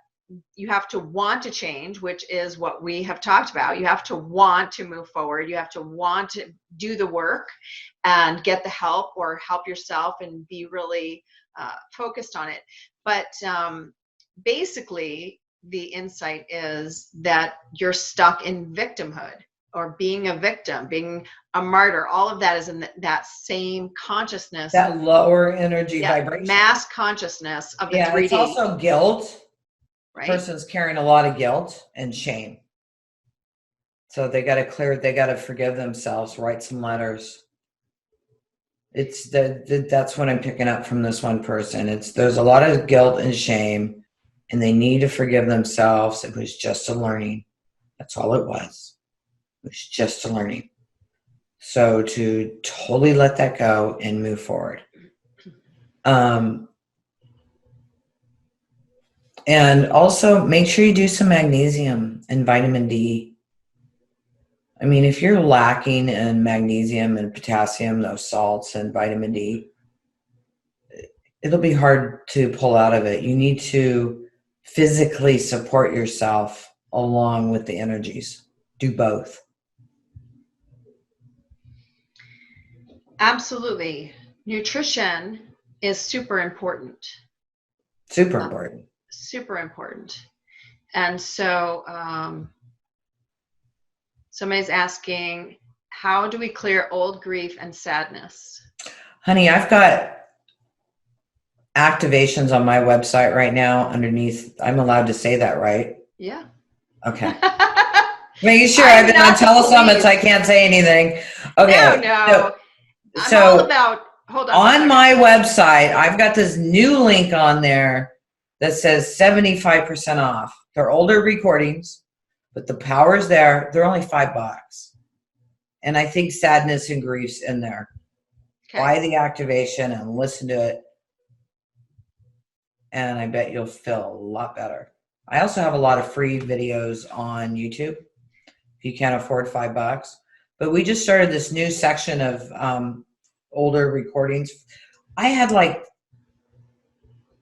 you have to want to change, which is what we have talked about. You have to want to move forward. You have to want to do the work and get the help, or help yourself and be really focused on it. But basically, the insight is that you're stuck in victimhood, or being a victim, being a martyr. All of that is in that same consciousness. That lower energy vibration. Mass consciousness of the 3D. It's also guilt. Right. Person's carrying a lot of guilt and shame. So they got to forgive themselves, write some letters. It's that's what I'm picking up from this one person. There's a lot of guilt and shame, and they need to forgive themselves. It was just a learning. That's all it was. It was just a learning. So to totally let that go and move forward. And also make sure you do some magnesium and vitamin D. I mean, if you're lacking in magnesium and potassium, those salts and vitamin D, it'll be hard to pull out of it. You need to physically support yourself along with the energies. Do both. Absolutely. Nutrition is super important. Super important. Super important. And so somebody's asking, how do we clear old grief and sadness? Honey, I've got activations on my website right now underneath. I'm allowed to say that, right? Yeah. Okay. Making sure I'm I've been on not the telesummits. police. I can't say anything. Okay. No. I'm all So about, hold on one on second. my website, I've got this new link on there that says 75% off. They're older recordings, but the power's there. They're only $5. And I think sadness and grief's in there. Okay. Buy the activation and listen to it. And I bet you'll feel a lot better. I also have a lot of free videos on YouTube if you can't afford $5. But we just started this new section of older recordings. I had like,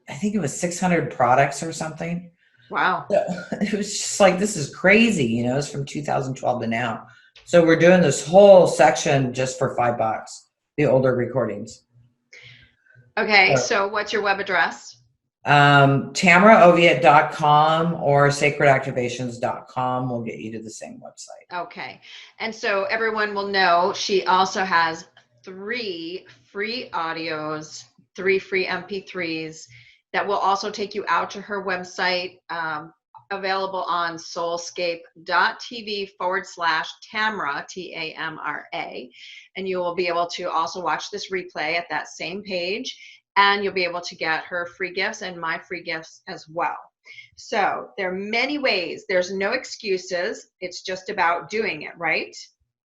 I think it was 600 products or something. Wow. So it was just like, this is crazy. You know, it's from 2012 to now. So we're doing this whole section just for $5, the older recordings. Okay. So what's your web address? TamraOviatt.com or sacredactivations.com will get you to the same website. Okay. And so everyone will know she also has 3 free audios, 3 free MP3s that will also take you out to her website, available on soulscape.tv/Tamra, Tamra. And you will be able to also watch this replay at that same page. And you'll be able to get her free gifts and my free gifts as well. So there are many ways. There's no excuses. It's just about doing it, right?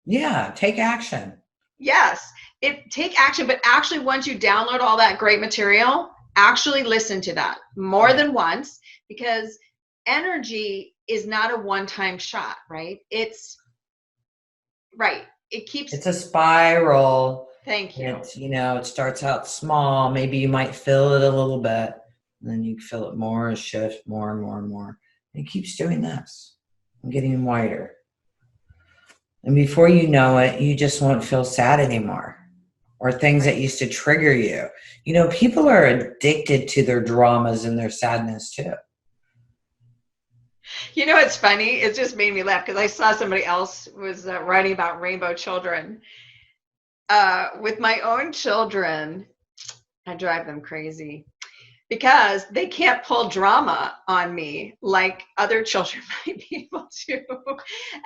Yeah, take action. Yes, take action. But actually, once you download all that great material, actually listen to that more than once, because energy is not a one-time shot, right? It's right. It's a spiral. Thank you. It's, you know, it starts out small. Maybe you might feel it a little bit, and then you feel it more, shift more and more and more. And it keeps doing this and getting wider. And before you know it, you just won't feel sad anymore, or things that used to trigger you. You know, people are addicted to their dramas and their sadness too. You know, it's funny. It just made me laugh because I saw somebody else was writing about rainbow children. With my own children, I drive them crazy because they can't pull drama on me like other children might be able to.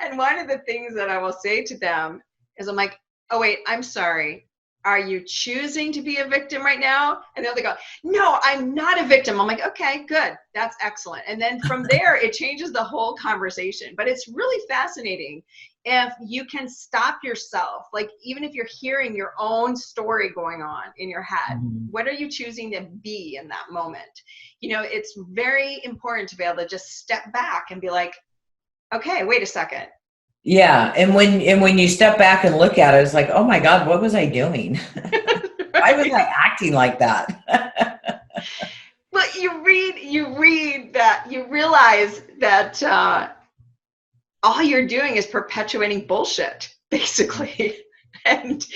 And one of the things that I will say to them is, I'm like, oh, wait, I'm sorry. Are you choosing to be a victim right now? And they'll go, no, I'm not a victim. I'm like, okay, good. That's excellent. And then from there, it changes the whole conversation. But it's really fascinating if you can stop yourself. Like, even if you're hearing your own story going on in your head, what are you choosing to be in that moment? You know, it's very important to be able to just step back and be like, okay, wait a second. Yeah, and when you step back and look at it, it's like, oh my God, what was I doing? Why was I acting like that? Well, you read that, you realize that all you're doing is perpetuating bullshit, basically. And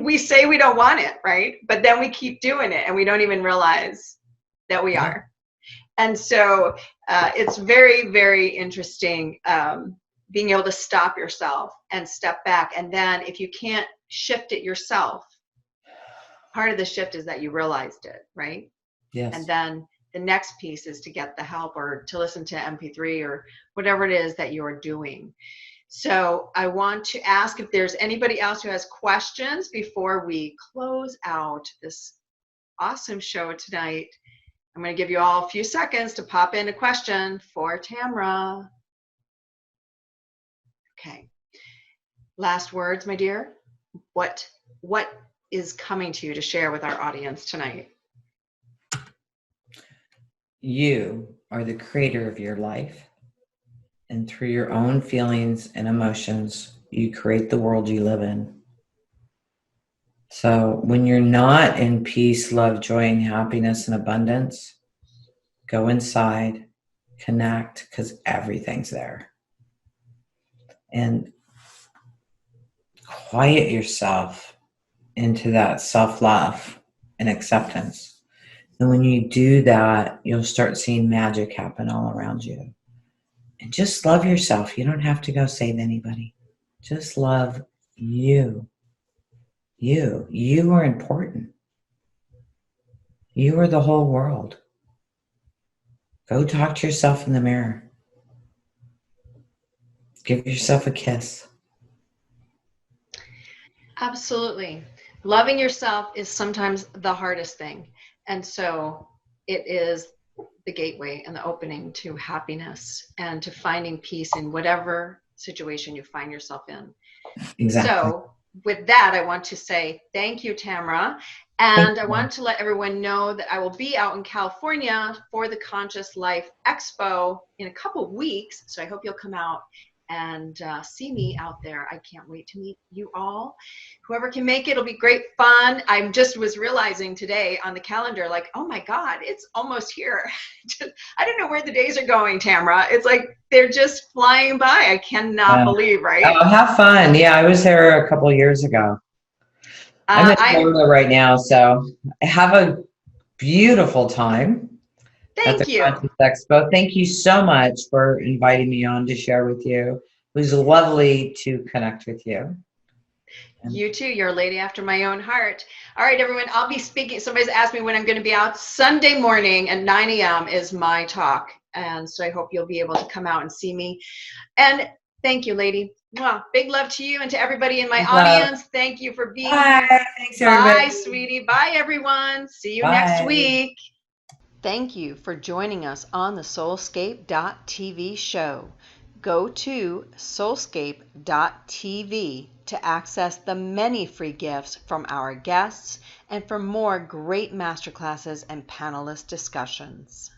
we say we don't want it, right? But then we keep doing it, and we don't even realize that we are. And so it's very, very interesting. Being able to stop yourself and step back. And then if you can't shift it yourself, part of the shift is that you realized it, right? Yes. And then the next piece is to get the help or to listen to MP3 or whatever it is that you're doing. So I want to ask if there's anybody else who has questions before we close out this awesome show tonight. I'm going to give you all a few seconds to pop in a question for Tamra. Okay. Last words, my dear. What is coming to you to share with our audience tonight? You are the creator of your life. And through your own feelings and emotions, you create the world you live in. So when you're not in peace, love, joy, and happiness and abundance, go inside, connect, because everything's there. And quiet yourself into that self-love and acceptance. And when you do that, you'll start seeing magic happen all around you. And just love yourself. You don't have to go save anybody. Just love you. You are important. You are the whole world. Go talk to yourself in the mirror. Give yourself a kiss. Absolutely. Loving yourself is sometimes the hardest thing. And so it is the gateway and the opening to happiness and to finding peace in whatever situation you find yourself in. Exactly. So with that, I want to say thank you, Tamra. And I want to let everyone know that I will be out in California for the Conscious Life Expo in a couple of weeks. So I hope you'll come out and see me out there. I can't wait to meet you all. Whoever can make it, it'll be great fun. I just was realizing today on the calendar, like, oh my God, it's almost here. I don't know where the days are going, Tamra. It's like they're just flying by. I cannot believe, right? Oh, have fun. Yeah, I was there a couple of years ago. I'm in Florida right now, so have a beautiful time at the Conscious Expo. Thank you so much for inviting me on to share with you. It was lovely to connect with you. You too. You're a lady after my own heart. All right, everyone. I'll be speaking. Somebody's asked me when I'm going to be out. Sunday morning at 9 a.m. is my talk. And so I hope you'll be able to come out and see me. And thank you, lady. Well, big love to you and to everybody in my audience. Thank you for being here. Thanks, everybody. Bye, sweetie. Bye, everyone. See you next week. Thank you for joining us on the SoulScape.tv show. Go to SoulScape.tv to access the many free gifts from our guests and for more great masterclasses and panelist discussions.